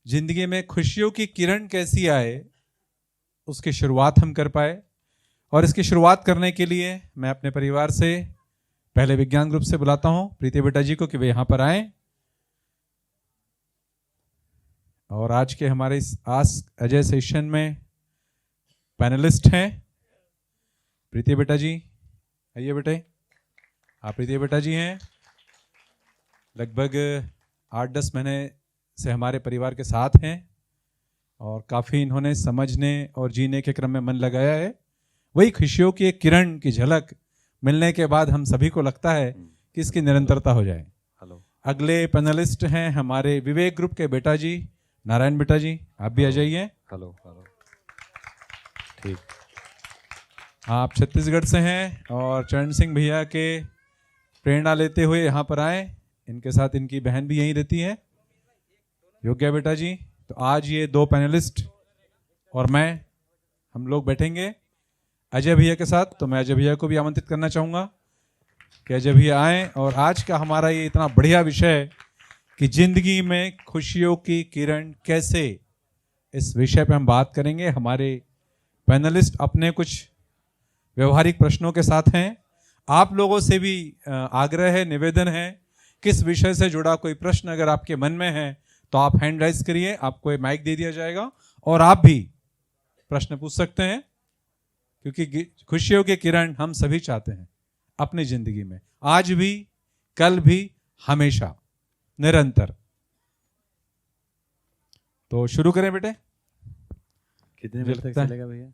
जिंदगी में खुशियों की किरण कैसी आए, उसकी शुरुआत हम कर पाए। और इसकी शुरुआत करने के लिए मैं अपने परिवार से पहले विज्ञान ग्रुप से बुलाता हूं प्रीति बेटा जी को कि वे यहां पर आए और आज के हमारे इस आस्क अजय सेशन में पैनलिस्ट हैं। प्रीति बेटा जी आइए बेटे। आप प्रीति बेटा जी हैं, लगभग 8-10 महीने से हमारे परिवार के साथ हैं और काफ़ी इन्होंने समझने और जीने के क्रम में मन लगाया है। वही खुशियों की एक किरण की झलक मिलने के बाद हम सभी को लगता है कि इसकी निरंतरता हो जाए। अगले पैनलिस्ट हैं हमारे विवेक ग्रुप के बेटा जी नारायण बेटा जी, आप भी आ जाइए। हेलो ठीक। आप छत्तीसगढ़ से हैं और चरण सिंह भैया के प्रेरणा लेते हुए यहाँ पर आए। इनके साथ इनकी बहन भी यहीं रहती है, योग्या बेटा जी। तो आज ये 2 पैनलिस्ट और मैं, हम लोग बैठेंगे अजय भैया के साथ। तो मैं अजय भैया को भी आमंत्रित करना चाहूँगा कि अजय भैया आए। और आज का हमारा ये इतना बढ़िया विषय कि जिंदगी में खुशियों की किरण कैसे, इस विषय पे हम बात करेंगे। हमारे पैनलिस्ट अपने कुछ व्यवहारिक प्रश्नों के साथ हैं। आप लोगों से भी आग्रह है, निवेदन है, किस विषय से जुड़ा कोई प्रश्न अगर आपके मन में है तो आप हैंड राइज करिए, आपको एक माइक दे दिया जाएगा और आप भी प्रश्न पूछ सकते हैं, क्योंकि खुशियों की किरण हम सभी चाहते हैं अपनी जिंदगी में, आज भी, कल भी, हमेशा, निरंतर। तो शुरू करें बेटे। कितने बजे तक चलेगा भैया?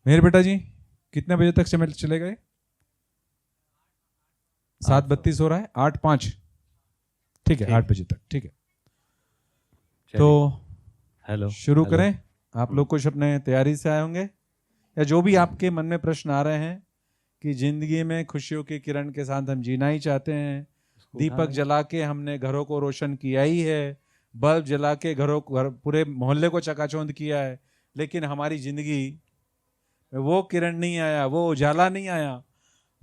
मेरे बेटा जी कितने बजे तक चलेगा ये? 7:32 हो रहा है, 8:05, ठीक है, 8 बजे तक, ठीक है। तो हेलो शुरू करें। आप लोग कुछ अपने तैयारी से आए होंगे या जो भी आपके मन में प्रश्न आ रहे हैं कि जिंदगी में खुशियों की किरण के साथ हम जीना ही चाहते हैं। दीपक जला के हमने घरों को रोशन किया ही है, बल्ब जला के पूरे मोहल्ले को चकाचौंध किया है, लेकिन हमारी जिंदगी में वो किरण नहीं आया, वो उजाला नहीं आया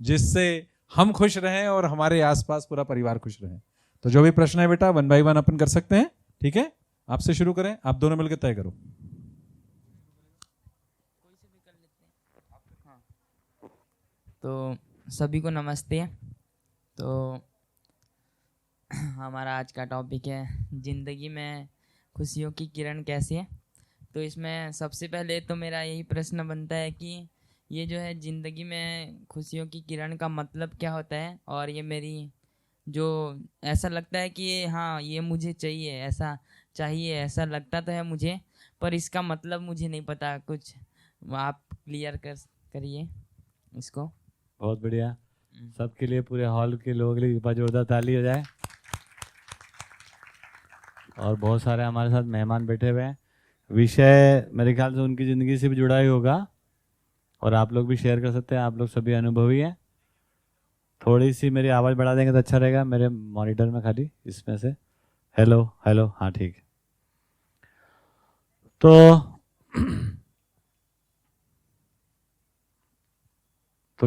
जिससे हम खुश रहें और हमारे आसपास पूरा परिवार खुश रहे। तो जो भी प्रश्न है बेटा 1 बाय 1 अपन कर सकते हैं, ठीक है। आपसे शुरू करें, आप दोनों मिलकर तय करो। तो सभी को नमस्ते। तो हमारा आज का टॉपिक है ज़िंदगी में खुशियों की किरण कैसी है। तो इसमें सबसे पहले तो मेरा यही प्रश्न बनता है कि ये जो है ज़िंदगी में खुशियों की किरण का मतलब क्या होता है, और ये मेरी जो ऐसा लगता है कि हाँ ये मुझे चाहिए, ऐसा लगता तो है मुझे, पर इसका मतलब मुझे नहीं पता। कुछ आप क्लियर करिए इसको। बहुत बढ़िया, सबके लिए, पूरे हॉल के लोगों के लिए जोरदार ताली हो जाए। और बहुत सारे हमारे साथ मेहमान बैठे हुए हैं। विषय मेरे ख्याल से उनकी ज़िंदगी से भी जुड़ा ही होगा और आप लोग भी शेयर कर सकते हैं, आप लोग सभी अनुभवी हैं। थोड़ी सी मेरी आवाज़ बढ़ा देंगे तो अच्छा रहेगा, मेरे मॉनिटर में खाली इसमें से। हेलो हेलो, हाँ ठीक है। तो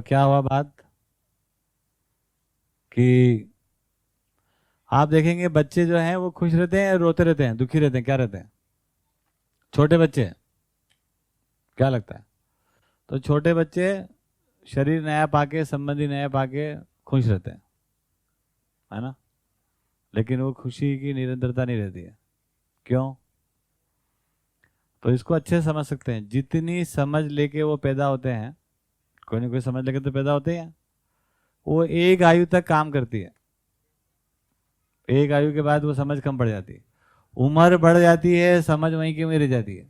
क्या हुआ बात कि आप देखेंगे बच्चे जो हैं वो खुश रहते हैं, रोते रहते हैं, दुखी रहते हैं, क्या रहते हैं? छोटे बच्चे, क्या लगता है? तो छोटे बच्चे शरीर नया पाके, संबंधी नया पाके खुश रहते हैं, है ना? लेकिन वो खुशी की निरंतरता नहीं रहती है। क्यों? तो इसको अच्छे से समझ सकते हैं। जितनी समझ लेके वो पैदा होते हैं, कोई ना कोई समझ लेके तो पैदा होते हैं, वो एक आयु तक काम करती है। एक आयु के बाद वो समझ कम पड़ जाती है, उम्र बढ़ जाती है, समझ वहीं की वहीं रह जाती है।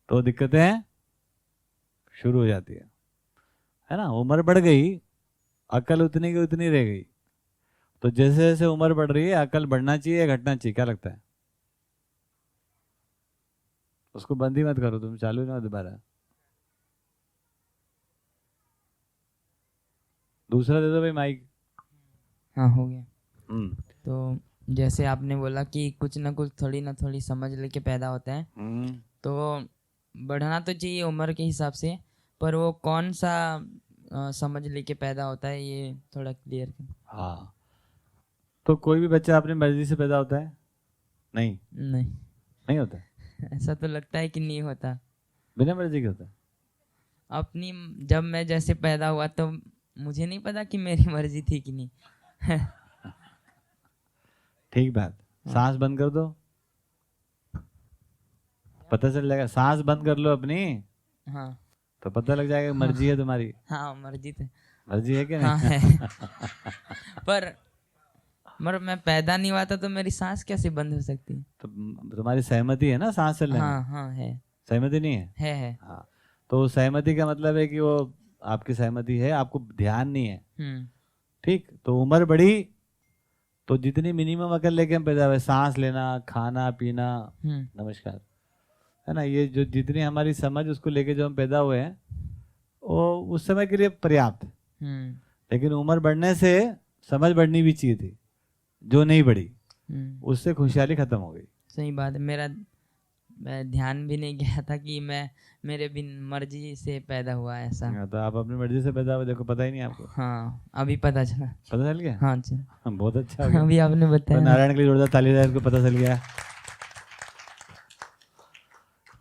तो दिक्कतें शुरू हो जाती है ना? उम्र बढ़ गई, अकल उतनी की उतनी रह गई। तो जैसे जैसे उम्र बढ़ रही है, अकल बढ़ना चाहिए, घटना चाहिए? क्या लगता है? उसको बंद ही मत करो तुम, चालू ना दोबारा। दूसरा दे दो भाई माइक। हाँ हो गया। तो जैसे आपने बोला कि कुछ ना कुछ थोड़ी ना थोड़ी समझ लेके पैदा होता है, तो बढ़ना तो चाहिए उम्र के हिसाब से, पर वो कौन सा समझ लेके पैदा होता है, ये थोड़ा क्लियर कर। हाँ, तो कोई भी बच्चा अपनी मर्जी से पैदा होता है? नहीं, नहीं, नहीं होता है। ऐसा तो लगता है कि नहीं होता। बिना मर्जी के होता है। अपनी जब मैं जैसे पैदा हुआ तो मुझे नहीं पता कि मेरी मर्जी थी कि नहीं। ठीक बात। सांस बंद कर दो, पता चल जाएगा। सांस बंद कर लो अपनी, हाँ तो पता लग जाएगा मर्जी है तुम्हारी। हाँ, मर्जी तो मर्जी है कि हाँ नहीं? है। पर मैं पैदा नहीं हुआ था तो मेरी सांस कैसे बंद हो सकती है? तो तुम्हारी सहमति है ना सांस चलने में? हाँ हाँ है सहमति नहीं है? है। हाँ, तो सहमति का मतलब है कि वो आपकी सहमति है, आपको ध्यान नहीं है। ठीक, तो उम्र बढ़ी तो जितनी मिनिमम अकल लेके हम पैदा हुए, सांस लेना, खाना पीना, नमस्कार, है ना, ये जो जितनी हमारी समझ उसको लेके जो हम पैदा हुए हैं वो उस समय के लिए पर्याप्त। लेकिन उम्र बढ़ने से समझ बढ़नी भी चाहिए थी, जो नहीं बढ़ी उससे खुशहाली खत्म हो गई। सही बात है। मेरा ध्यान भी नहीं गया था कि मैं मेरे बिन मर्जी से पैदा हुआ ऐसा। हाँ, तो आप अपनी मर्जी से पैदा हुए, देखो पता ही नहीं आपको। हाँ, अभी पता चला। पता चल गया? हाँ चल, बहुत अच्छा हो गया। अभी आपने तो बताया। नारायण के लिए जोरदार ताली बजाएं, इनको पता चल गया।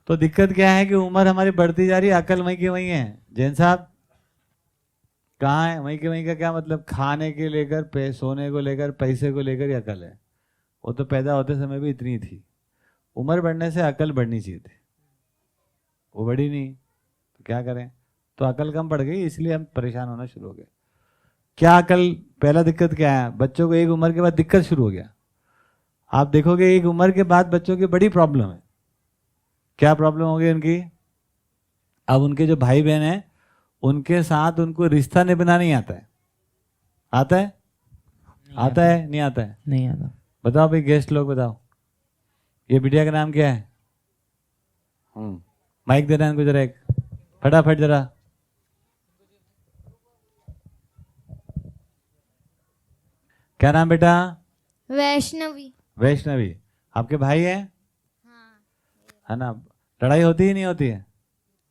तो दिक्कत क्या है कि उम्र हमारी बढ़ती जा रही है, अकल वहीं की वहीं है। जैन साहब कहाँ है? वहीं के वहीं का क्या मतलब? खाने के लेकर, सोने को लेकर, पैसे को लेकर ही अकल है। वो तो पैदा होते समय भी इतनी थी। उम्र बढ़ने से अकल बढ़नी चाहिए थी, वो बढ़ी नहीं, तो क्या करें? तो अकल कम बढ़ गई, इसलिए हम परेशान होना शुरू हो गए। क्या अकल? पहला दिक्कत क्या है? बच्चों को एक उम्र के बाद दिक्कत शुरू हो गया। आप देखोगे एक उम्र के बाद बच्चों की बड़ी प्रॉब्लम है। क्या प्रॉब्लम हो गई उनकी? अब उनके जो भाई बहन हैं उनके साथ उनको रिश्ता निभाना नहीं आता है। आता है? आता है? नहीं आता है? नहीं आता। बताओ भाई, गेस्ट लोग बताओ, ये बिटिया का नाम क्या है? माइक दे रहे हैं इनको जरा, एक फटाफट जरा। क्या नाम बेटा? वैष्णवी। वैष्णवी। आपके भाई हैं? हाँ, है ना? लड़ाई होती ही नहीं होती है?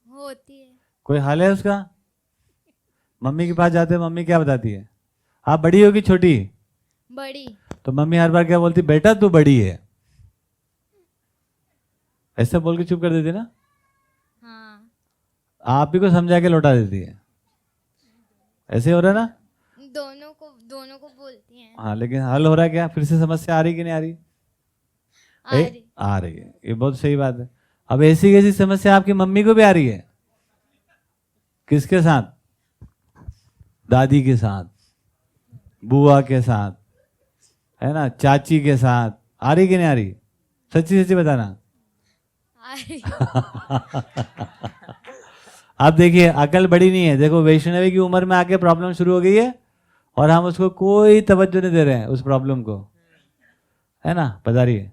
होती है। कोई हाल है उसका? मम्मी के पास जाते हैं, मम्मी क्या बताती है? आप बड़ी हो कि छोटी? बड़ी। तो मम्मी हर बार क्या बोलती? बेटा तू बड़ी है, ऐसा बोल के चुप कर देती ना? हाँ, आप ही को समझा के लौटा देती है। ऐसे हो रहा है ना? दोनों को बोलती हैं। हाँ, लेकिन हल हो रहा है क्या? फिर से समस्या आ रही कि नहीं आ रही? आ रही है। ये बहुत सही बात है। अब ऐसी कैसी समस्या आपकी मम्मी को भी आ रही है? किसके साथ? दादी के साथ, बुआ के साथ, है ना, चाची के साथ। आ रही कि नहीं आ रही? सच्ची सच्ची बताना। आ रही। अब देखिए, अकल बड़ी नहीं है। देखो, वैष्णवी की उम्र में आके प्रॉब्लम शुरू हो गई है और हम उसको कोई तवज्जो नहीं दे रहे हैं, उस प्रॉब्लम को, है ना? बता रही है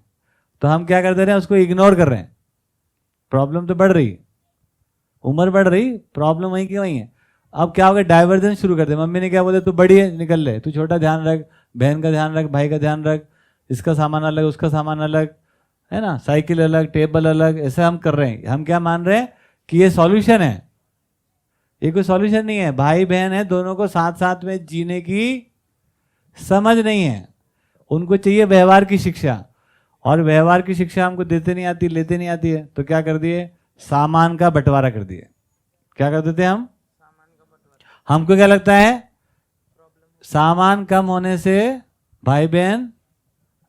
तो हम क्या कर दे रहे हैं? उसको इग्नोर कर रहे हैं। प्रॉब्लम तो बढ़ रही, उम्र बढ़ रही, प्रॉब्लम वहीं की वहीं है। अब क्या हो गया? डाइवर्जेंस शुरू कर दे। मम्मी ने क्या बोला? तू बड़ी है, निकल ले, तू छोटा ध्यान रख, बहन का ध्यान रख, भाई का ध्यान रख, इसका सामान अलग, उसका सामान अलग, है ना, साइकिल अलग, टेबल अलग। ऐसे हम कर रहे हैं। हम क्या मान रहे हैं कि ये सॉल्यूशन है? ये कोई सॉल्यूशन नहीं है। भाई बहन है, दोनों को साथ साथ में जीने की समझ नहीं है। उनको चाहिए व्यवहार की शिक्षा, और व्यवहार की शिक्षा हमको देते नहीं आती, लेते नहीं आती है। तो क्या कर दिए? सामान का बंटवारा कर दिए। क्या कर देते हम? हमको क्या लगता है? सामान कम होने से भाई बहन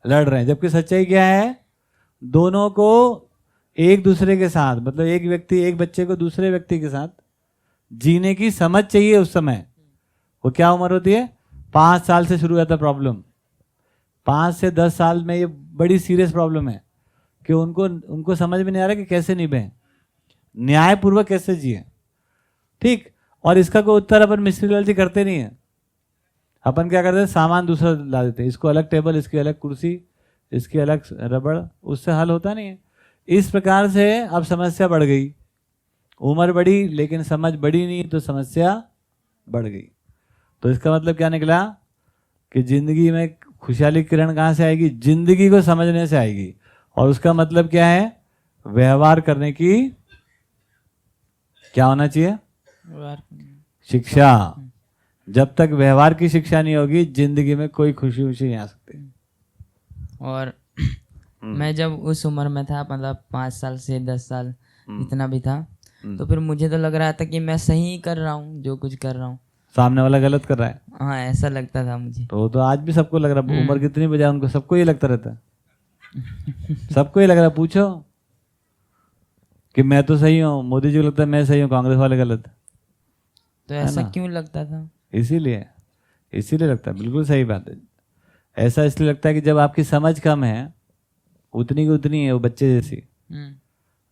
लड़ रहे हैं, जबकि सच्चाई क्या है? दोनों को एक दूसरे के साथ, मतलब एक व्यक्ति, एक बच्चे को दूसरे व्यक्ति के साथ जीने की समझ चाहिए। उस समय वो क्या उम्र होती है? 5 साल से शुरू होता प्रॉब्लम। 5 से 10 साल में ये बड़ी सीरियस प्रॉब्लम है कि उनको समझ में नहीं आ रहा कि कैसे निभाएं, न्यायपूर्वक कैसे जिए। ठीक, और इसका कोई उत्तर अपन मिसरीलॉजी करते नहीं है। अपन क्या करते हैं? सामान दूसरा ला देते हैं, इसको अलग टेबल, इसकी अलग कुर्सी, इसकी अलग रबड़, उससे हल होता नहीं है। इस प्रकार से अब समस्या बढ़ गई। उम्र बढ़ी लेकिन समझ बढ़ी नहीं, तो समस्या बढ़ गई। तो इसका मतलब क्या निकला कि जिंदगी में खुशहाली की किरण कहाँ से आएगी? जिंदगी को समझने से आएगी। और उसका मतलब क्या है? व्यवहार करने की क्या होना चाहिए? शिक्षा। जब तक व्यवहार की शिक्षा नहीं होगी जिंदगी में कोई खुशी उशी नहीं आ सकती। और मैं जब उस उम्र में था, मतलब 5 साल से 10 साल इतना भी था, तो फिर मुझे तो लग रहा था कि मैं सही कर रहा हूँ जो कुछ कर रहा हूँ। सामने वाला गलत कर रहा है, हाँ, ऐसा लगता था मुझे। तो वो तो आज भी सबको लग रहा है। उम्र कितनी बजाय उनको सबको ये लगता रहता है। सबको ये लग रहा है। पूछो कि मैं तो सही हूँ, मोदी जी को लगता है मैं सही हूँ, कांग्रेस वाले गलत। तो ऐसा क्यों लगता था? इसीलिए लगता है। बिल्कुल सही बात है। ऐसा इसलिए लगता है कि जब आपकी समझ कम है, उतनी की उतनी है, वो बच्चे जैसी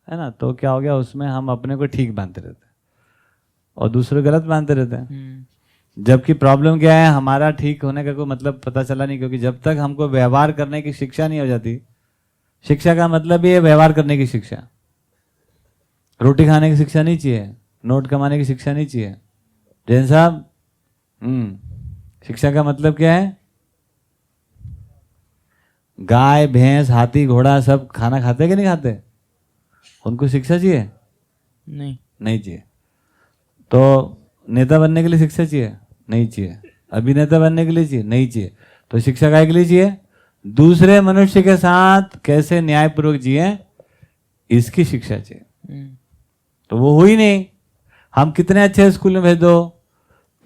है ना, तो क्या हो गया, उसमें हम अपने को ठीक मानते रहते हैं और दूसरे गलत मानते रहते हैं। जबकि प्रॉब्लम क्या है, हमारा ठीक होने का कोई मतलब पता चला नहीं, क्योंकि जब तक हमको व्यवहार करने की शिक्षा नहीं हो जाती, शिक्षा का मतलब ये है व्यवहार करने की शिक्षा। रोटी खाने की शिक्षा नहीं चाहिए, नोट कमाने की शिक्षा नहीं चाहिए। जैन साहब, शिक्षा का मतलब क्या है? गाय भैंस हाथी घोड़ा सब खाना खाते कि नहीं खाते? उनको शिक्षा चाहिए? नहीं चाहिए। तो नेता बनने के लिए शिक्षा चाहिए? नहीं चाहिए। अभिनेता बनने के लिए चाहिए? नहीं चाहिए। तो शिक्षा काय के लिए चाहिए? दूसरे मनुष्य के साथ कैसे न्यायपूर्वक जिए, इसकी शिक्षा चाहिए। तो वो हुई नहीं। हम कितने अच्छे स्कूल में भेज दो,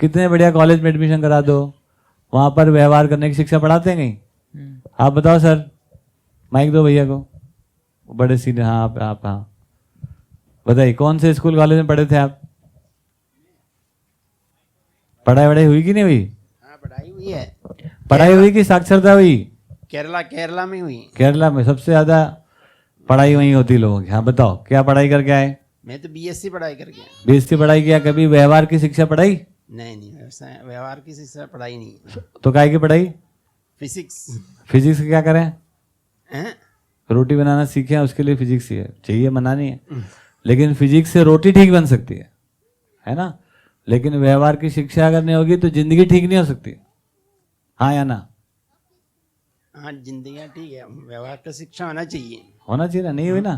कितने बढ़िया कॉलेज में एडमिशन करा दो, वहां पर व्यवहार करने की शिक्षा पढ़ाते हैं कहीं? आप बताओ सर, माइक दो भैया को, बड़े सीनियर। हाँ आप हाँ बताइए, कौन से स्कूल कॉलेज में पढ़े थे आप? पढ़ाई हुई कि नहीं हुई? हाँ, पढ़ाई हुई है। पढ़ाई हुई कि साक्षरता हुई? केरला में हुई। केरला में सबसे ज्यादा पढ़ाई वहीं होती लोगों की। हाँ बताओ, क्या पढ़ाई करके आए? मैं तो बीएससी पढ़ाई करके आया। बीएससी पढ़ाई किया, कभी व्यवहार की शिक्षा पढ़ाई? नहीं, व्यवहार की शिक्षा पढ़ाई नहीं। तो काय की पढ़ाई? फिजिक्स क्या करें? हैं? रोटी बनाना सीखे, उसके लिए फिजिक्स चाहिए, मना नहीं है, लेकिन फिजिक्स से रोटी ठीक बन सकती है ना। लेकिन व्यवहार की शिक्षा अगर नहीं होगी तो जिंदगी ठीक नहीं हो सकती। हाँ या ना? हाँ, जिंदगी ठीक है, व्यवहार का शिक्षा होना चाहिए ना। नहीं हुई ना।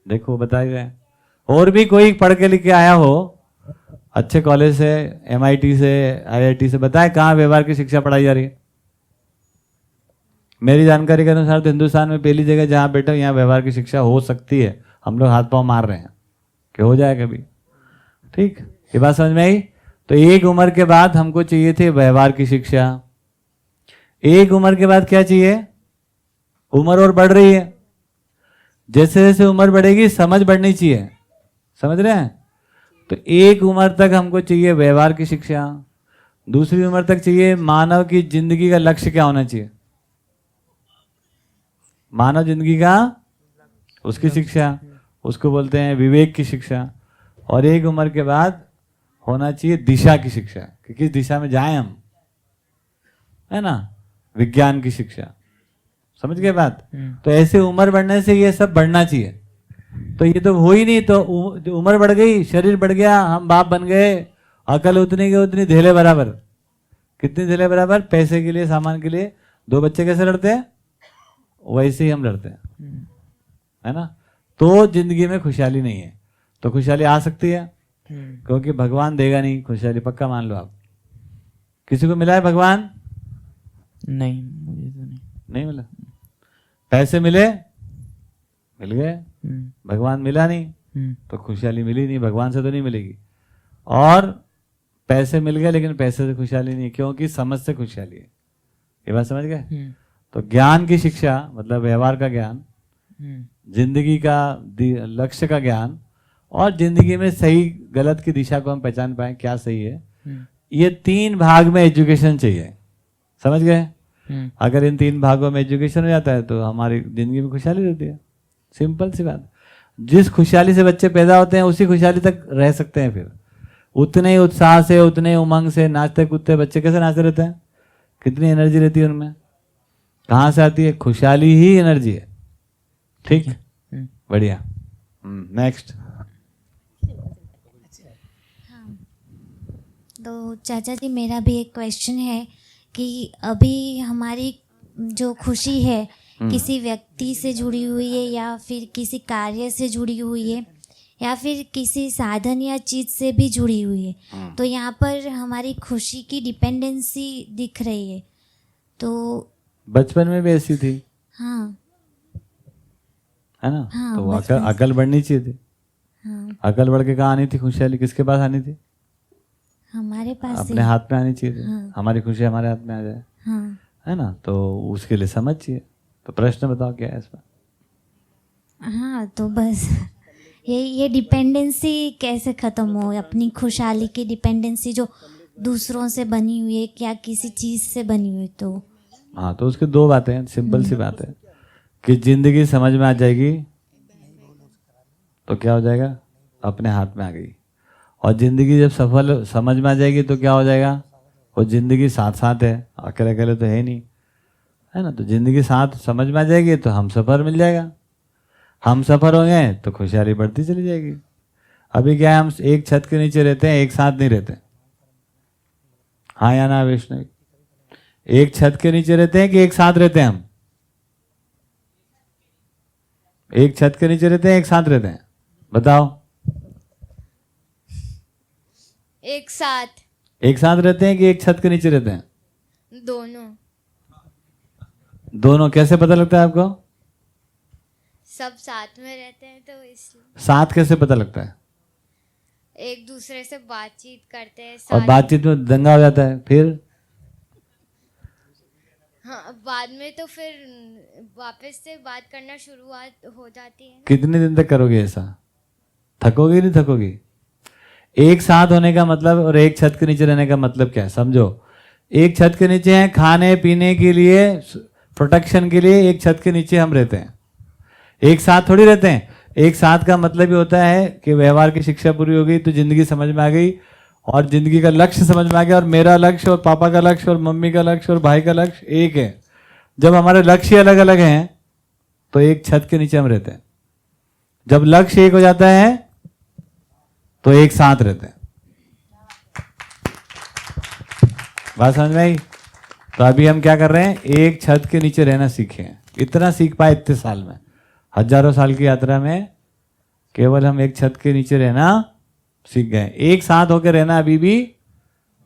देखो बताए गए। और भी कोई पढ़ के लिख के आया हो अच्छे कॉलेज से, MIT से, IIT से, बताए कहाँ व्यवहार की शिक्षा पढ़ाई जा रही है? मेरी जानकारी के अनुसार तो हिंदुस्तान में पहली जगह जहाँ बैठे यहाँ व्यवहार की शिक्षा हो सकती है। हम लोग हाथ पांव मार रहे हैं कि हो जाए कभी। ठीक, ये बात समझ में आई? तो एक उम्र के बाद हमको चाहिए थे व्यवहार की शिक्षा। एक उम्र के बाद क्या चाहिए? उम्र और बढ़ रही है, जैसे जैसे उम्र बढ़ेगी समझ बढ़नी चाहिए। समझ रहे हैं? तो एक उम्र तक हमको चाहिए व्यवहार की शिक्षा, दूसरी उम्र तक चाहिए मानव की जिंदगी का लक्ष्य क्या होना चाहिए, मानव जिंदगी का उसकी शिक्षा, उसको बोलते हैं विवेक की शिक्षा। और एक उम्र के बाद होना चाहिए दिशा की शिक्षा, कि किस दिशा में जाएं हम, है ना, विज्ञान की शिक्षा। समझ गए बात? तो ऐसे उम्र बढ़ने से ये सब बढ़ना चाहिए। तो ये तो हो ही नहीं, तो उम्र बढ़ गई, शरीर बढ़ गया, हम बाप बन गए, अकल उतनी की उतनी, धेले बराबर। कितनी धेले बराबर? पैसे के लिए, सामान के लिए दो बच्चे कैसे लड़ते हैं, वैसे ही हम लड़ते हैं, है ना। तो जिंदगी में खुशहाली नहीं है। तो खुशहाली आ सकती है, क्योंकि भगवान देगा नहीं खुशहाली, पक्का मान लो आप। किसी को मिला है भगवान? नहीं, मुझे तो नहीं मिला। पैसे मिले, मिल गए, भगवान मिला नहीं, तो खुशहाली मिली नहीं, भगवान से तो नहीं मिलेगी। और पैसे मिल गए लेकिन पैसे से खुशहाली नहीं, क्योंकि समझ से खुशहाली है। ये बात समझ गए? तो ज्ञान की शिक्षा मतलब व्यवहार का ज्ञान, जिंदगी का लक्ष्य का ज्ञान, और जिंदगी में सही गलत की दिशा को हम पहचान पाए, क्या सही है, ये 3 भाग में एजुकेशन चाहिए। समझ गए? अगर इन 3 भागों में एजुकेशन हो जाता है तो हमारी जिंदगी में खुशहाली रहती है। सिंपल सी बात। जिस खुशहाली से बच्चे पैदा होते हैं उसी खुशहाली तक रह सकते हैं। फिर उतने ही उत्साह से, उतने उमंग से नाचते कूदते बच्चे कैसे नाचते रहते हैं? कितनी एनर्जी रहती है उनमें? कहाँ से आती है? खुशहाली ही एनर्जी है। ठीक, बढ़िया। नेक्स्ट। तो चाचा जी, मेरा भी एक क्वेश्चन है कि अभी हमारी जो खुशी है किसी व्यक्ति से जुड़ी हुई है या फिर किसी कार्य से जुड़ी हुई है, या फिर किसी साधन या चीज़ से भी जुड़ी हुई है, तो यहाँ पर हमारी खुशी की डिपेंडेंसी दिख रही है। तो बचपन में भी ऐसी थी, हाँ है ना? हाँ, तो बचपन से। अकल बढ़नी चाहिए थी। हाँ, अकल बढ़ के कहाँ आनी थी खुशहाली? किसके पास आनी थी? हमारे पास अपने हाथ में आनी चाहिए थी। हाँ। हमारी खुशी हमारे हाथ में आ जाए, हाँ है ना? तो उसके लिए समझ चाहिए। तो प्रश्न बताओ क्या है इसमें? हाँ, तो बस ये डिपेंडेंसी कैसे ख़त्म हो, अपनी खुशहाली की डिपेंडेंसी जो दूसरों से बनी हुई है या किसी चीज़ से बनी हुई है। तो हाँ, तो उसकी दो बातें हैं, सिंपल सी बात है कि जिंदगी समझ में आ जाएगी तो क्या हो जाएगा? अपने हाथ में आ गई। और जिंदगी जब सफल समझ में आ जाएगी तो क्या हो जाएगा? वो जिंदगी साथ साथ है, अकेले अकेले तो है नहीं, है ना? तो जिंदगी साथ समझ में आ जाएगी तो हम सफ़र मिल जाएगा। हम सफ़र हो गए तो खुशहाली बढ़ती चली जाएगी। अभी क्या है, हम एक छत के नीचे रहते हैं, एक साथ नहीं रहते। हाँ या ना वैष्णवी? एक छत के नीचे रहते हैं कि एक साथ रहते हैं? हम एक छत के नीचे रहते हैं, एक साथ रहते हैं? बताओ। एक साथ। एक साथ रहते हैं कि एक छत के नीचे रहते हैं? दोनों। दोनों। कैसे पता लगता है आपको? सब साथ में रहते हैं तो इसलिए साथ कैसे पता लगता है? एक दूसरे से बातचीत करते हैं और साथ। बातचीत में दंगा हो जाता है फिर? हाँ, बाद में तो फिर वापस से बात करना शुरुआत हो जाती है। कितने दिन तक करोगे ऐसा? थकोगे नहीं थकोगी? एक साथ होने का मतलब और एक छत के नीचे रहने का मतलब क्या है समझो। एक छत के नीचे हैं, खाने पीने के लिए, प्रोटेक्शन के लिए एक छत के नीचे हम रहते हैं, एक साथ थोड़ी रहते हैं। एक साथ का मतलब ये होता है कि व्यवहार की शिक्षा पूरी हो गई तो जिंदगी समझ में आ गई और जिंदगी का लक्ष्य समझ में आ गया, और मेरा लक्ष्य और पापा का लक्ष्य और मम्मी का लक्ष्य और भाई का लक्ष्य एक है। जब हमारे लक्ष्य अलग अलग हैं तो एक छत के नीचे हम रहते हैं। जब लक्ष्य एक हो जाता है तो एक साथ रहते हैं। बात समझ में आई? तो अभी हम क्या कर रहे हैं? एक छत के नीचे रहना सीखे हैं। इतना सीख पाए इतने साल में, हजारों साल की यात्रा में केवल हम एक छत के नीचे रहना सीख गए। एक साथ होकर रहना अभी भी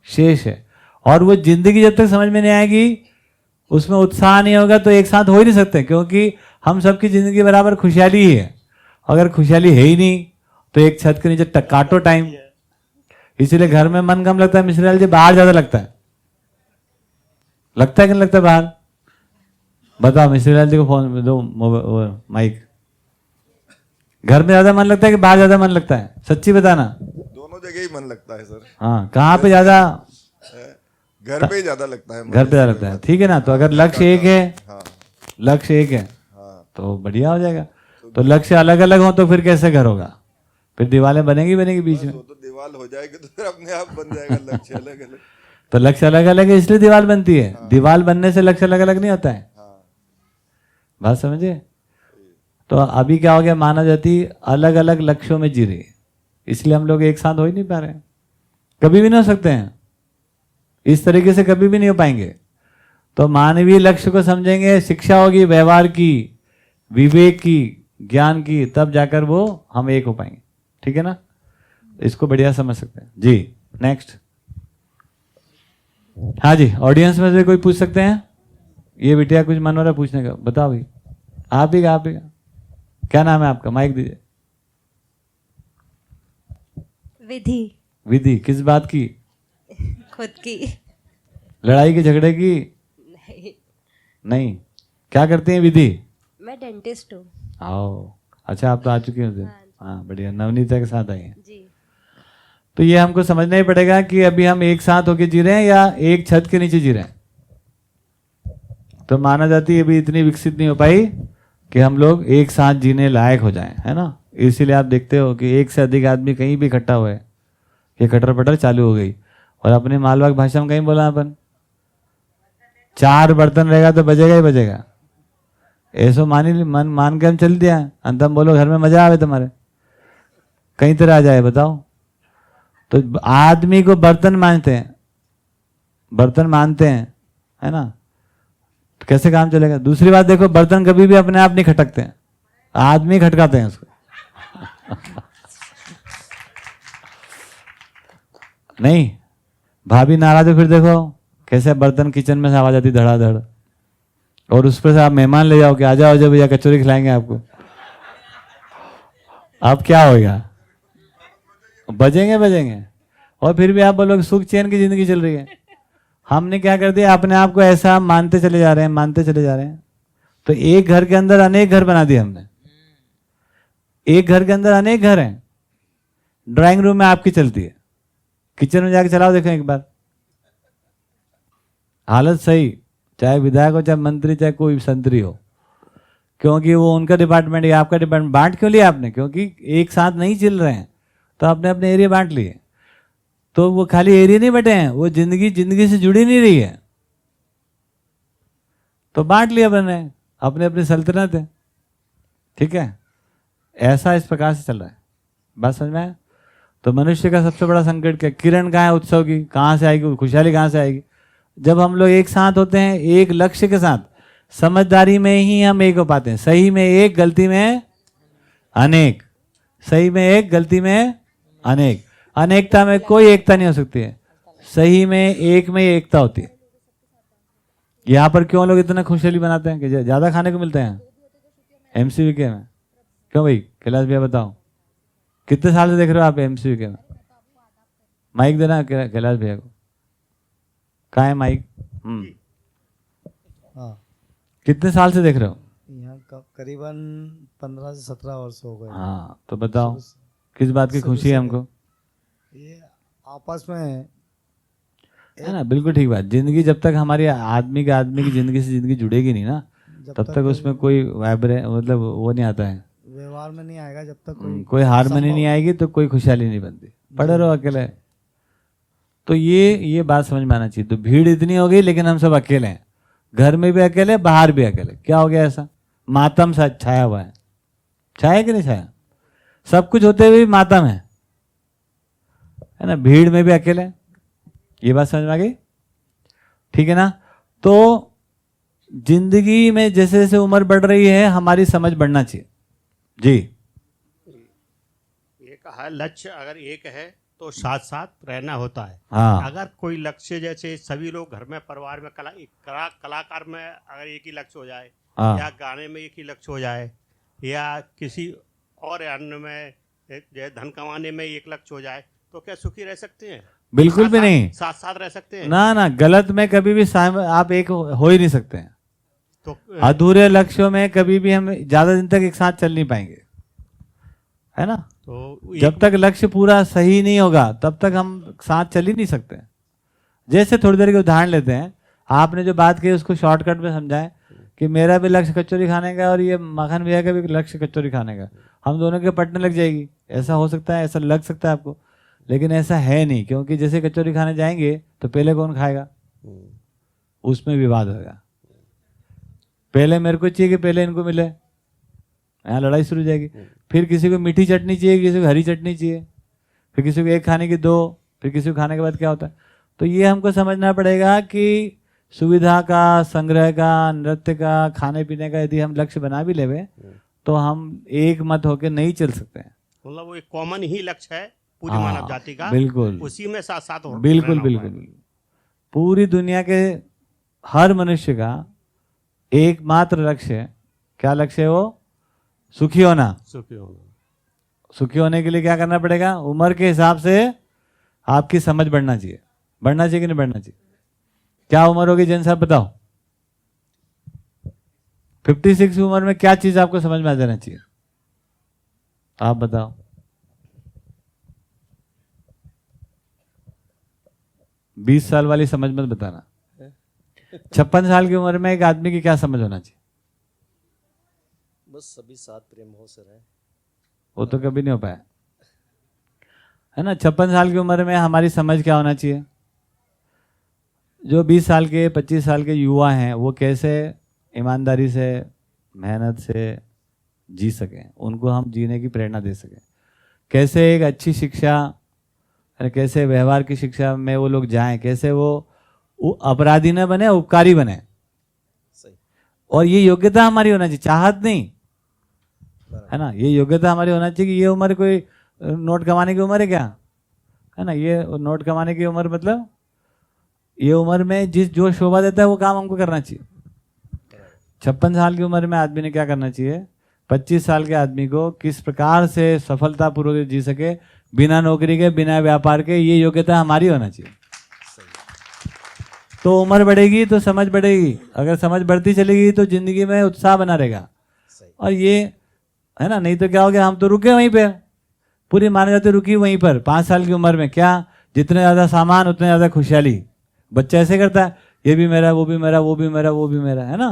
शेष है। और वो जिंदगी जब तक समझ में नहीं आएगी, उसमें उत्साह नहीं होगा, तो एक साथ हो ही नहीं सकते, क्योंकि हम सबकी जिंदगी बराबर खुशहाली ही है। अगर खुशहाली है ही नहीं तो एक छत के नीचे काटो टाइम। इसीलिए घर में मन कम लगता है मिश्रा जी, बाहर ज्यादा लगता है। लगता है कि नहीं लगता बाहर? बताओ मिश्रा जी को फोन दो, माइक। घर में ज्यादा मन लगता है कि बाहर ज्यादा मन लगता है? सच्ची बताना। दोनों जगह ही मन लगता है सर। हाँ, कहाँ पे ज्यादा? घर पे ही ज्यादा लगता है। घर पे ज्यादा लगता है, ठीक है ना? तो अगर लक्ष्य एक है, हाँ लक्ष्य एक है हाँ। तो बढ़िया हो जाएगा। तो लक्ष्य अलग अलग हो तो फिर कैसे घर होगा? फिर दीवारें बनेगी बीच में। वो तो दीवार हो जाएगी तो फिर अपने आप बन जाएगा लक्ष्य अलग अलग। तो लक्ष्य अलग अलग है इसलिए दीवार बनती है। दीवार बनने से लक्ष्य अलग अलग नहीं होता है। बात समझे? तो अभी क्या हो गया, मानव जाति अलग अलग लक्ष्यों में जी रही है, इसलिए हम लोग एक साथ हो ही नहीं पा रहे हैं। कभी भी नहीं हो सकते हैं, इस तरीके से कभी भी नहीं हो पाएंगे। तो मानवीय लक्ष्य को समझेंगे, शिक्षा होगी व्यवहार की, विवेक की, ज्ञान की, तब जाकर वो हम एक हो पाएंगे। ठीक है ना? इसको बढ़िया समझ सकते हैं जी। नेक्स्ट। हाँ जी, ऑडियंस में से कोई पूछ सकते हैं? ये बिटिया कुछ मन हो रहा है पूछने का, बताओ भाई। आप ही का क्या नाम है आपका? माइक दीजिए। विधि। विधि किस बात की? खुद की। लड़ाई के झगड़े की? नहीं। क्या करते हैं विधि? मैं डेंटिस्ट हूँ। आओ, अच्छा आप तो आ चुके हैं। हाँ बढ़िया, नवनीता के साथ आई हैं जी। तो ये हमको समझना ही पड़ेगा कि अभी हम एक साथ होके जी रहे हैं या एक छत के नीचे जी रहे हैं। तो मानव जाति अभी इतनी विकसित नहीं हो पाई कि हम लोग एक साथ जीने लायक हो जाएं, है ना? इसीलिए आप देखते हो कि एक से अधिक आदमी कहीं भी इकट्ठा हुए, ये खटर पटर चालू हो गई। और अपने मालवा की भाषा में कहीं बोला अपन, 4 बर्तन रहेगा तो बजेगा ही बजेगा। ऐसो मान के हम चल दिया, अंतम बोलो घर में मजा आवे तुम्हारे, कहीं तरह आ जाए। बताओ, तो आदमी को बर्तन मानते हैं, है ना? तो कैसे काम चलेगा? दूसरी बात देखो, बर्तन कभी भी अपने आप नहीं खटकते हैं, आदमी खटकाते हैं उसको। नहीं, भाभी नाराज हो फिर देखो कैसे बर्तन किचन में से आवाज आती धड़ाधड़, और उस पर से आप मेहमान ले जाओ कि आ जाओ जब भैया कचौरी खिलाएंगे आपको, अब क्या होगा? बजेंगे बजेंगे। और फिर भी आप बोलोगे सुख चैन की जिंदगी चल रही है। हमने क्या कर दिया, अपने आप को ऐसा मानते चले जा रहे हैं, मानते चले जा रहे हैं। तो एक घर के अंदर अनेक घर बना दिए हमने। एक घर के अंदर अनेक घर हैं। ड्राइंग रूम में आपकी चलती है, किचन में जाके चलाओ देखो एक बार, हालत सही, चाहे विधायक हो, चाहे मंत्री, चाहे कोई संतरी हो, क्योंकि वो उनका डिपार्टमेंट या आपका डिपार्टमेंट। बांट क्यों लिया आपने? क्योंकि एक साथ नहीं चल रहे हैं, तो आपने अपने एरिया बांट लिए। तो वो खाली एरिया नहीं बटे हैं, वो जिंदगी से जुड़ी नहीं रही है, तो बांट लिया मैंने, अपने अपनी सल्तनत है। ठीक है, ऐसा इस प्रकार से चल रहा है। बात समझ में आया? तो मनुष्य का सबसे बड़ा संकट क्या? किरण कहाँ है उत्सव की? कहाँ से आएगी खुशहाली? कहाँ से आएगी? जब हम लोग एक साथ होते हैं, एक लक्ष्य के साथ, समझदारी में ही हम एक हो पाते हैं। सही में एक, गलती में अनेक। सही में एक, गलती में अनेक। अनेकता में कोई एकता नहीं हो सकती है, सही में एक में एकता होती है। यहां पर क्यों लोग इतना खुशहाली बनाते हैं कि ज्यादा खाने को मिलते हैं एमसीवीके में? क्यों भाई? कैलाश भैया बताओ, कितने साल से देख रहे हो आप एमसीवीके में? माइक देना कैलाश भैया को। कहाँ है माइक? हाँ, कितने साल से देख रहे हो? यहाँ करीबन 15 से 17 वर्ष हो गए। हाँ, तो बताओ किस बात की खुशी है हमको? ये आपस में है ना, बिल्कुल ठीक बात। जिंदगी जब तक हमारी आदमी की जिंदगी से जिंदगी जुड़ेगी नहीं ना, तब तक उसमें कोई मतलब वो नहीं आता है, व्यवहार में नहीं आएगा। जब तक कोई हारमोनी नहीं आएगी तो कोई खुशहाली नहीं बनती। पड़े रहो अकेले। तो ये बात समझ में आना चाहिए। तो भीड़ इतनी हो गई, लेकिन हम सब अकेले हैं, घर में भी अकेले, बाहर भी अकेले। क्या हो गया? ऐसा मातम सा छाया हुआ है। छाया कि नहीं छाया? सब कुछ होते हुए भी मातम है ना? भीड़ में भी अकेले। ये बात समझ में आ गई? ठीक है ना? तो जिंदगी में जैसे जैसे उम्र बढ़ रही है, हमारी समझ बढ़ना चाहिए। जी, ये कहा लक्ष्य अगर एक है तो साथ साथ रहना होता है। हाँ। अगर कोई लक्ष्य, जैसे सभी लोग घर में परिवार में कलाकार में अगर एक ही लक्ष्य हो जाए, हाँ। या गाने में एक ही लक्ष्य हो जाए, या किसी और अन्य में जैसे धन कमाने में एक लक्ष्य हो जाए, तो क्या सुखी रह सकते हैं? बिल्कुल भी नहीं। साथ साथ रह सकते हैं ना, गलत में कभी भी आप एक हो ही नहीं सकते हैं। तो अधूरे लक्ष्यों में कभी भी हम ज्यादा दिन तक एक साथ चल नहीं पाएंगे, है ना? तो जब तक लक्ष्य पूरा सही नहीं होगा, तब तक हम साथ चल ही नहीं सकते। जैसे थोड़ी देर के उदाहरण लेते हैं, आपने जो बात कही उसको शॉर्टकट में समझाएं कि मेरा भी लक्ष्य कचौरी खाने का और ये मखन भैया का भी लक्ष्य कचौरी खाने का, हम दोनों के पटने लग जाएगी। ऐसा हो सकता है, ऐसा लग सकता है आपको, लेकिन ऐसा है नहीं। क्योंकि जैसे कचौरी खाने जाएंगे तो पहले कौन खाएगा? उसमें विवाद होगा। पहले मेरे को चाहिए कि पहले इनको मिले, यहाँ लड़ाई शुरू हो जाएगी। फिर किसी को मीठी चटनी चाहिए, किसी को हरी चटनी चाहिए, फिर किसी को एक खाने की दो, फिर किसी को खाने के बाद क्या होता है। तो ये हमको समझना पड़ेगा कि सुविधा का, संग्रह का, नृत्य का, खाने पीने का यदि हम लक्ष्य बना भी लेवे, तो हम एक मत होकर नहीं चल सकते हैं। मतलब वो एक कॉमन ही लक्ष्य है पूरी मानव जाति का। बिल्कुल, उसी में साथ साथ बिल्कुल बिल्कुल। पूरी दुनिया के हर मनुष्य का एकमात्र लक्ष्य है। क्या लक्ष्य है वो? सुखी होना। सुखी होने के लिए क्या करना पड़ेगा? उम्र के हिसाब से आपकी समझ बढ़ना चाहिए। बढ़ना चाहिए कि नहीं बढ़ना चाहिए? क्या उम्र होगी जैन साहब बताओ? 56 की उम्र में क्या चीज आपको समझ में आ जाना चाहिए? आप बताओ। बीस साल वाली समझ मत बताना। 56 साल की उम्र में एक आदमी की क्या समझ होना चाहिए? बस सभी साथ प्रेम हो से रहे। वो तो कभी नहीं हो पाया, है ना? 56 साल की उम्र में हमारी समझ क्या होना चाहिए? जो 20 साल के, 25 साल के युवा हैं, वो कैसे ईमानदारी से, मेहनत से जी सकें, उनको हम जीने की प्रेरणा दे सकें। कैसे एक अच्छी शिक्षा, कैसे व्यवहार की शिक्षा में वो लोग जाएं, कैसे वो अपराधी न बने, उपकारी बने। सही। और ये योग्यता हमारी होना चाहिए, चाहत नहीं, है ना? ये योग्यता हमारी होना चाहिए कि ये उम्र कोई नोट कमाने की उम्र है क्या? है ना। ये नोट कमाने की उम्र मतलब ये उम्र में जिस जो शोभा देता है वो काम हमको करना चाहिए। 56 साल की उम्र में आदमी ने क्या करना चाहिए, 25 साल के आदमी को किस प्रकार से सफलतापूर्वक जी सके बिना नौकरी के बिना व्यापार के, ये योग्यता हमारी होना चाहिए। तो उम्र बढ़ेगी तो समझ बढ़ेगी, अगर समझ बढ़ती चलेगी तो जिंदगी में उत्साह बना रहेगा। और ये है ना, नहीं तो क्या हो गया, हम तो रुके वहीं पे, पूरी मानव जाति रुकी वहीं पर। 5 साल की उम्र में क्या, जितने ज़्यादा सामान उतने ज़्यादा खुशहाली। बच्चा ऐसे करता है, ये भी मेरा, वो भी मेरा, वो भी मेरा, वो भी मेरा, है ना।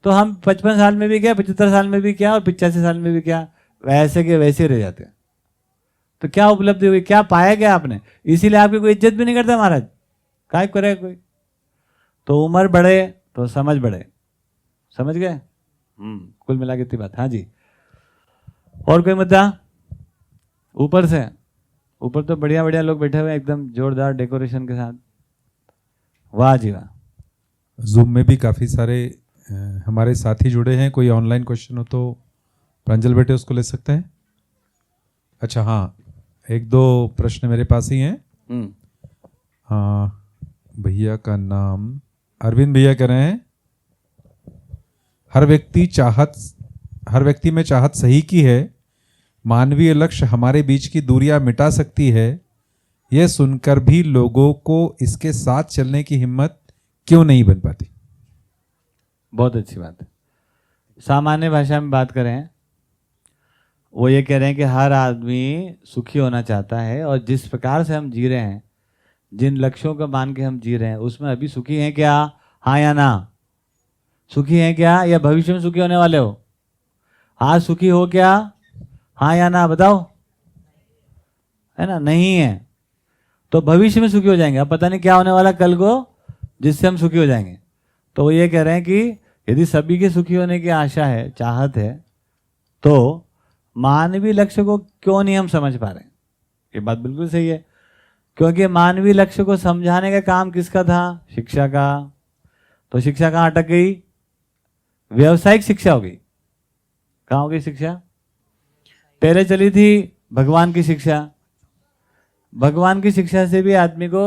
तो हम 55 साल में भी क्या, 75 साल में भी क्या, और 85 साल में भी क्या, वैसे के वैसे रह जाते हैं। तो क्या उपलब्धि हुई, क्या पाया गया आपने? इसीलिए आपकी कोई इज्जत भी नहीं करता महाराज, काय करेगा कोई। तो उम्र बढ़े तो समझ बढ़े, समझ गए? कुल मिला के इतनी बात। हाँ जी, और कोई मुद्दा? ऊपर से, ऊपर तो बढ़िया बढ़िया लोग बैठे हुए हैं एकदम जोरदार डेकोरेशन के साथ, वाह जी वाह। जूम में भी काफ़ी सारे हमारे साथी जुड़े हैं। कोई ऑनलाइन क्वेश्चन हो तो प्रांजल बेटे उसको ले सकते हैं। अच्छा हाँ, 1-2 प्रश्न मेरे पास ही हैं। हाँ, भैया का नाम अरविंद भैया कह रहे हैं, हर व्यक्ति में चाहत सही की है, मानवीय लक्ष्य हमारे बीच की दूरियां मिटा सकती है, यह सुनकर भी लोगों को इसके साथ चलने की हिम्मत क्यों नहीं बन पाती? बहुत अच्छी बात है। सामान्य भाषा में बात करें, वो ये कह रहे हैं कि हर आदमी सुखी होना चाहता है, और जिस प्रकार से हम जी रहे हैं, जिन लक्ष्यों को मान के हम जी रहे हैं, उसमें अभी सुखी हैं क्या? हाँ या ना? सुखी हैं क्या, या भविष्य में सुखी होने वाले हो? आज सुखी हो क्या? हाँ या ना बताओ, है ना। नहीं है तो भविष्य में सुखी हो जाएंगे। अब पता नहीं क्या होने वाला कल को जिससे हम सुखी हो जाएंगे। तो वो ये कह रहे हैं कि यदि सभी के सुखी होने की आशा है, चाहत है, तो मानवीय लक्ष्य को क्यों नहीं हम समझ पा रहे? ये बात बिल्कुल सही है, क्योंकि मानवीय लक्ष्य को समझाने का काम किसका था? शिक्षा का। तो शिक्षा कहाँ अटक गई? व्यावसायिक शिक्षा हो गई। कहाँ हो गई शिक्षा? पहले चली थी भगवान की शिक्षा। भगवान की शिक्षा से भी आदमी को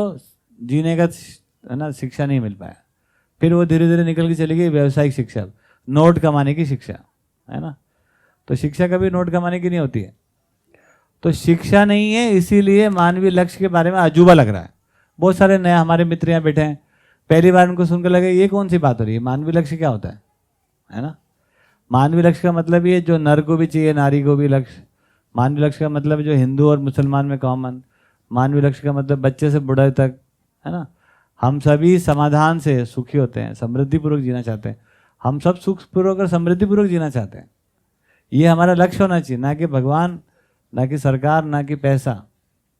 जीने का, है ना, शिक्षा नहीं मिल पाया। फिर वो धीरे धीरे निकल के चली गई व्यावसायिक शिक्षा, नोट कमाने की शिक्षा, है ना। तो शिक्षा कभी नोट कमाने की नहीं होती है। तो शिक्षा नहीं है, इसीलिए मानवीय लक्ष्य के बारे में अजूबा लग रहा है। बहुत सारे नए हमारे मित्र यहाँ बैठे हैं, पहली बार उनको सुनकर लगे ये कौन सी बात हो रही है, मानवीय लक्ष्य क्या होता है ना। मानवीय लक्ष्य का मतलब ये जो नर को भी चाहिए, नारी को भी लक्ष्य। मानवीय लक्ष्य का मतलब जो हिंदू और मुसलमान में कॉमन। मानवीय लक्ष्य का मतलब बच्चे से बूढ़े तक, है ना। हम सभी समाधान से सुखी होते हैं, समृद्धिपूर्वक जीना चाहते हैं। हम सब सुखपूर्वक और समृद्धिपूर्वक जीना चाहते हैं। ये हमारा लक्ष्य होना चाहिए, ना कि भगवान, ना कि सरकार, ना कि पैसा।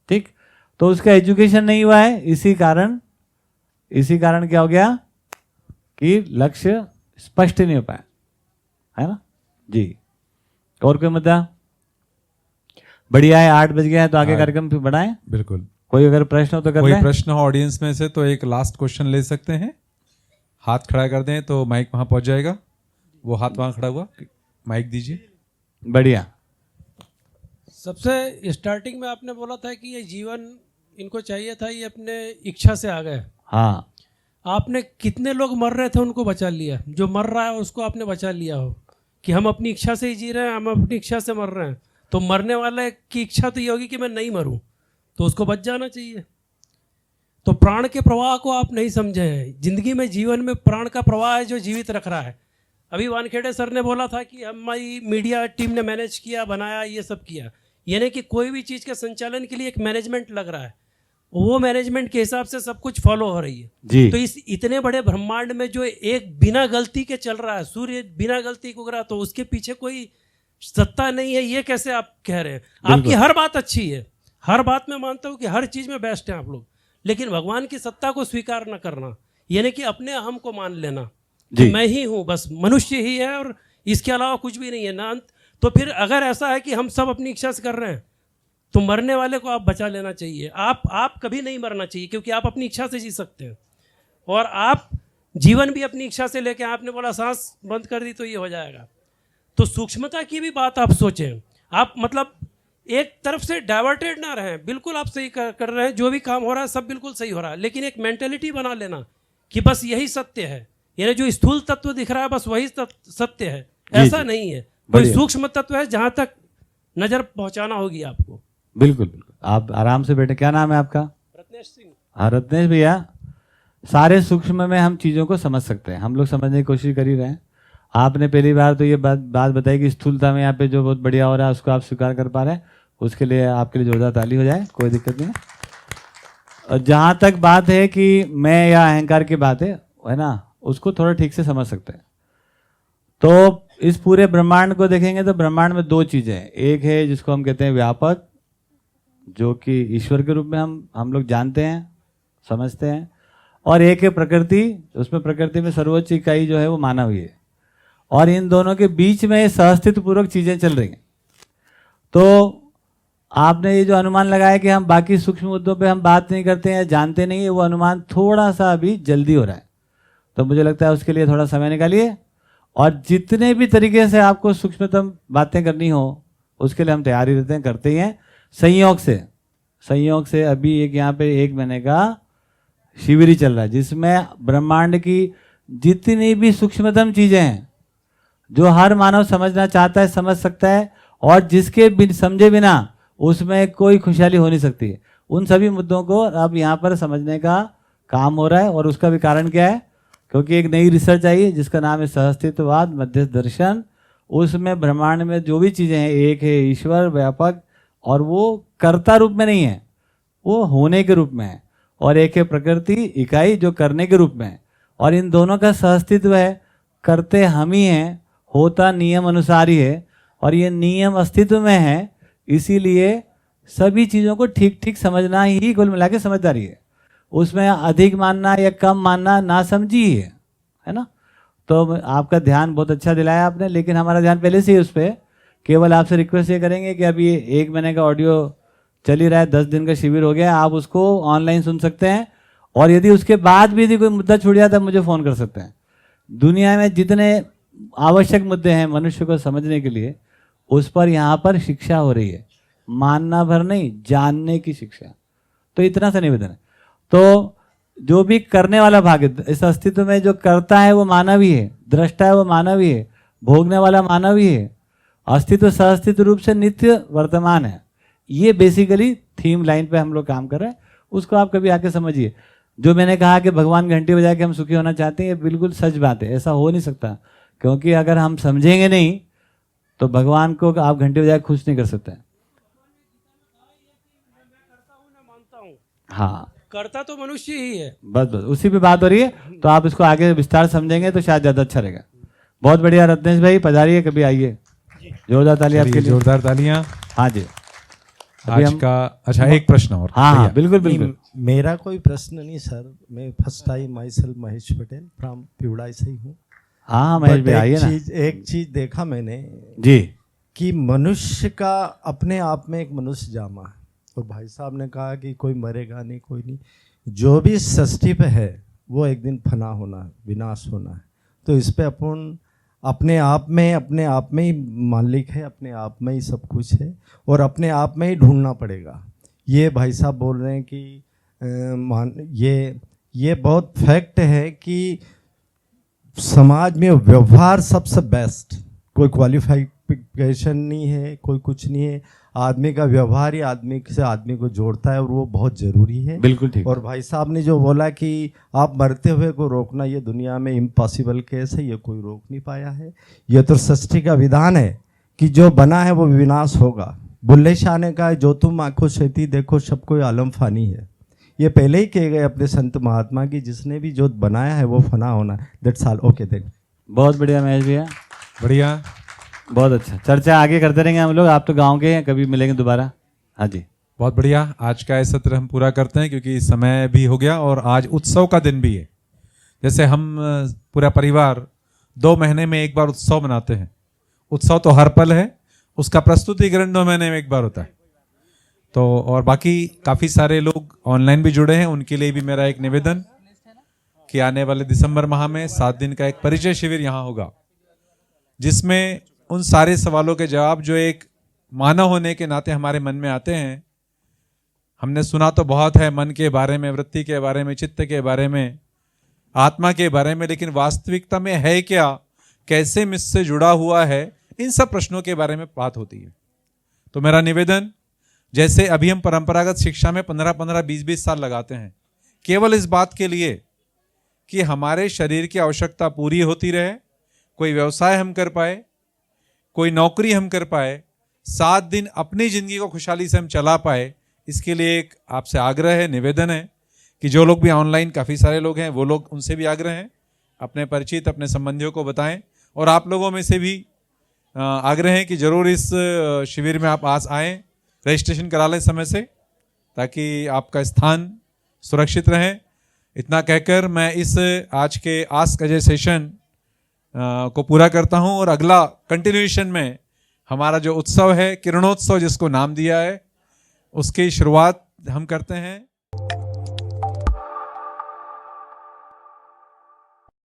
ठीक, तो उसका एजुकेशन नहीं हुआ है, इसी कारण क्या हो गया कि लक्ष्य स्पष्ट नहीं हो पाया, है ना जी। और कोई मुद्दा? बढ़िया है, 8 बज गया है तो आगे कार्यक्रम फिर बढ़ाएं। बिल्कुल, कोई अगर प्रश्न हो तो कर कोई लें। प्रश्न हो ऑडियंस में से तो एक लास्ट क्वेश्चन ले सकते हैं। हाथ खड़ा कर दें तो माइक वहां पहुंच जाएगा। वो हाथ वहां खड़ा हुआ, माइक दीजिए। बढ़िया। सबसे स्टार्टिंग में आपने बोला था कि ये जीवन इनको चाहिए था, ये अपने इच्छा से आ गए। हाँ, आपने कितने लोग मर रहे थे उनको बचा लिया? जो मर रहा है उसको आपने बचा लिया हो कि हम अपनी इच्छा से ही जी रहे हैं, हम अपनी इच्छा से मर रहे हैं। तो मरने वाले की इच्छा तो ये होगी कि मैं नहीं मरूं, तो उसको बच जाना चाहिए। तो प्राण के प्रवाह को आप नहीं समझे हैं। जिंदगी में, जीवन में प्राण का प्रवाह है जो जीवित रख रहा है। अभी वानखेड़े सर ने बोला था कि हमारी मीडिया टीम ने मैनेज किया, बनाया, ये सब किया। यानी कि कोई भी चीज़ के संचालन के लिए एक मैनेजमेंट लग रहा है, वो मैनेजमेंट के हिसाब से सब कुछ फॉलो हो रही है जी। तो इस इतने बड़े ब्रह्मांड में जो एक बिना गलती के चल रहा है, सूर्य बिना गलती को रहा, तो उसके पीछे कोई सत्ता नहीं है, ये कैसे आप कह रहे हैं? आपकी हर बात अच्छी है, हर बात में मानता हूँ कि हर चीज़ में बेस्ट है आप लोग, लेकिन भगवान की सत्ता को स्वीकार न करना, यानी कि अपने अहम को मान लेना कि मैं ही हूँ, बस मनुष्य ही है और इसके अलावा कुछ भी नहीं है ना। तो फिर अगर ऐसा है कि हम सब अपनी इच्छा से कर रहे हैं, तो मरने वाले को आप बचा लेना चाहिए। आप कभी नहीं मरना चाहिए, क्योंकि आप अपनी इच्छा से जी सकते हैं, और आप जीवन भी अपनी इच्छा से लेके, आपने बोला सांस बंद कर दी तो ये हो जाएगा। तो सूक्ष्मता की भी बात आप सोचें। आप मतलब एक तरफ से डाइवर्टेड ना रहें। बिल्कुल आप सही कर रहे हैं, जो भी काम हो रहा है सब बिल्कुल सही हो रहा है, लेकिन एक मेंटेलिटी बना लेना कि बस यही सत्य है, यानी जो स्थूल तत्व दिख रहा है बस वही सत्य है, ऐसा नहीं है। कोई सूक्ष्म तत्व है जहां तक नजर पहुंचाना होगी आपको। बिल्कुल बिल्कुल, आप आराम से बैठे। क्या नाम है आपका? रत्नेश सिंह। हाँ रत्नेश भैया, सारे सूक्ष्म में हम चीज़ों को समझ सकते हैं, हम लोग समझने की कोशिश कर ही रहे हैं। आपने पहली बार तो ये बात बताई कि स्थूलता में यहाँ पे जो बहुत बढ़िया हो रहा है उसको आप स्वीकार कर पा रहे हैं, उसके लिए आपके लिए जोरदार ताली हो जाए, कोई दिक्कत नहीं है। और जहाँ तक बात है कि मैं या अहंकार की बात है ना, उसको थोड़ा ठीक से समझ सकते हैं। तो इस पूरे ब्रह्मांड को देखेंगे तो ब्रह्मांड में दो चीज़ें हैं। एक है जिसको हम कहते हैं व्यापक, जो कि ईश्वर के रूप में हम लोग जानते हैं, समझते हैं, और एक है प्रकृति। उसमें प्रकृति में सर्वोच्च इकाई जो है वो मानव ही है, और इन दोनों के बीच में सहअस्तित्व पूर्वक चीज़ें चल रही हैं। तो आपने ये जो अनुमान लगाया कि हम बाकी सूक्ष्म मुद्दों पे हम बात नहीं करते हैं, जानते नहीं है, वो अनुमान थोड़ा सा अभी जल्दी हो रहा है। तो मुझे लगता है उसके लिए थोड़ा समय निकालिए, और जितने भी तरीके से आपको सूक्ष्मतम बातें करनी हो उसके लिए हम तैयारी रहते हैं, करते ही हैं। संयोग से अभी एक यहाँ पे 1 महीने का शिविर ही चल रहा है, जिसमें ब्रह्मांड की जितनी भी सूक्ष्मतम चीज़ें हैं जो हर मानव समझना चाहता है समझ सकता है, और जिसके समझे बिना उसमें कोई खुशहाली हो नहीं सकती है, उन सभी मुद्दों को अब यहाँ पर समझने का काम हो रहा है। और उसका भी कारण क्या है? क्योंकि एक नई रिसर्च आई है जिसका नाम है सहअस्तित्ववाद मध्यस्थ दर्शन। उसमें ब्रह्मांड में जो भी चीज़ें हैं, एक है ईश्वर व्यापक, और वो कर्ता रूप में नहीं है, वो होने के रूप में है, और एक है प्रकृति इकाई जो करने के रूप में है। और इन दोनों का सहअस्तित्व है, करते हम ही हैं, होता नियम अनुसार ही है, और ये नियम अस्तित्व में है। इसीलिए सभी चीज़ों को ठीक ठीक समझना ही कुल मिला के समझदारी है। उसमें अधिक मानना या कम मानना ना समझी है ना। तो आपका ध्यान बहुत अच्छा दिलाया आपने, लेकिन हमारा ध्यान पहले से ही उस पर। केवल आपसे रिक्वेस्ट ये करेंगे कि अभी 1 महीने का ऑडियो चल ही रहा है, 10 दिन का शिविर हो गया, आप उसको ऑनलाइन सुन सकते हैं, और यदि उसके बाद भी यदि कोई मुद्दा छूट जाता है मुझे फ़ोन कर सकते हैं। दुनिया में जितने आवश्यक मुद्दे हैं मनुष्य को समझने के लिए, उस पर यहाँ पर शिक्षा हो रही है, मानना भर नहीं, जानने की शिक्षा। तो इतना सा निवेदन है। तो जो भी करने वाला भाग है इस अस्तित्व में, जो करता है वो मानव ही है, दृष्टा है वो मानव ही है, भोगने वाला मानव ही है। अस्तित्व सहअस्तित्व रूप से नित्य वर्तमान है। ये बेसिकली थीम लाइन पे हम लोग काम कर रहे हैं, उसको आप कभी आके समझिए। जो मैंने कहा कि भगवान घंटी बजा के हम सुखी होना चाहते हैं, ये बिल्कुल सच बात है, ऐसा हो नहीं सकता। क्योंकि अगर हम समझेंगे नहीं तो भगवान को आप घंटी बजा के खुश नहीं कर सकते। हाँ, करता तो मनुष्य ही है। बस उसी पे बात हो रही है। तो आप इसको आगे विस्तार समझेंगे तो शायद ज्यादा अच्छा रहेगा। बहुत बढ़िया रत्नेश भाई, पधारिए, कभी आइए। जोरदार ताली आपके लिए। जोरदार तालियां। हाँ जी। आज का अच्छा एक प्रश्न और। हाँ बिल्कुल बिल्कुल। मेरा कोई प्रश्न नहीं सर, मैं first time myself Mahesh Patel from Pivda से ही हूँ। हाँ महेश भाई आइए ना। एक चीज देखा मैंने जी कि मनुष्य का अपने आप में एक मनुष्य जामा है, और भाई साहब ने कहा कि कोई मरेगा नहीं, कोई नहीं, जो भी सृष्टि पे है वो एक दिन फना होना है, विनाश होना है। तो इस पे अपन अपने आप में ही मालिक है, अपने आप में ही सब कुछ है, और अपने आप में ही ढूंढना पड़ेगा। ये भाई साहब बोल रहे हैं कि ये बहुत फैक्ट है कि समाज में व्यवहार सबसे बेस्ट, कोई क्वालिफिकेशन नहीं है, कोई कुछ नहीं है। आदमी का व्यवहार ही आदमी से आदमी को जोड़ता है, और वो बहुत ज़रूरी है। बिल्कुल ठीक। और भाई साहब ने जो बोला कि आप मरते हुए को रोकना ये दुनिया में इम्पॉसिबल केस है, ये कोई रोक नहीं पाया है। ये तो सृष्टि का विधान है कि जो बना है वो विनाश होगा। बुल्ले शाह ने कहा, जो तुम आंखों से देखो सब कोई आलम फानी है। ये पहले ही कहे गए अपने संत महात्मा की, जिसने भी जो बनाया है वो फना होना है। That's all. Okay then. बहुत बढ़िया महेश भैया, बढ़िया, बहुत अच्छा। चर्चा आगे करते रहेंगे हम लोग, आप तो गांव के हैं, कभी मिलेंगे दोबारा। हाँ जी, बहुत बढ़िया। आज का ये सत्र हम पूरा करते हैं क्योंकि समय भी हो गया और आज उत्सव का दिन भी है। जैसे हम पूरा परिवार 2 महीने में एक बार उत्सव मनाते हैं। उत्सव तो हर पल है, उसका प्रस्तुतिकरण 2 महीने में एक बार होता है। तो और बाकी काफ़ी सारे लोग ऑनलाइन भी जुड़े हैं, उनके लिए भी मेरा एक निवेदन कि आने वाले दिसंबर माह में 7 दिन का एक परिचय शिविर यहाँ होगा, जिसमें उन सारे सवालों के जवाब जो एक मानव होने के नाते हमारे मन में आते हैं। हमने सुना तो बहुत है मन के बारे में, वृत्ति के बारे में, चित्त के बारे में, आत्मा के बारे में, लेकिन वास्तविकता में है क्या, कैसे मुझसे जुड़ा हुआ है, इन सब प्रश्नों के बारे में बात होती है। तो मेरा निवेदन, जैसे अभी हम परंपरागत शिक्षा में 15-15, 20-20 साल लगाते हैं केवल इस बात के लिए कि हमारे शरीर की आवश्यकता पूरी होती रहे, कोई व्यवसाय हम कर पाए, कोई नौकरी हम कर पाए, 7 दिन अपनी जिंदगी को खुशहाली से हम चला पाए, इसके लिए एक आपसे आग्रह है, निवेदन है कि जो लोग भी ऑनलाइन काफ़ी सारे लोग हैं, वो लोग, उनसे भी आग्रह है, अपने परिचित, अपने संबंधियों को बताएं, और आप लोगों में से भी आग्रह है कि जरूर इस शिविर में आप आज आएँ, रजिस्ट्रेशन करा लें समय से, ताकि आपका स्थान सुरक्षित रहे। इतना कहकर मैं इस आज के आस्क अजय सेशन को पूरा करता हूं, और अगला कंटिन्यूएशन में हमारा जो उत्सव है, किरणोत्सव जिसको नाम दिया है, उसकी शुरुआत हम करते हैं।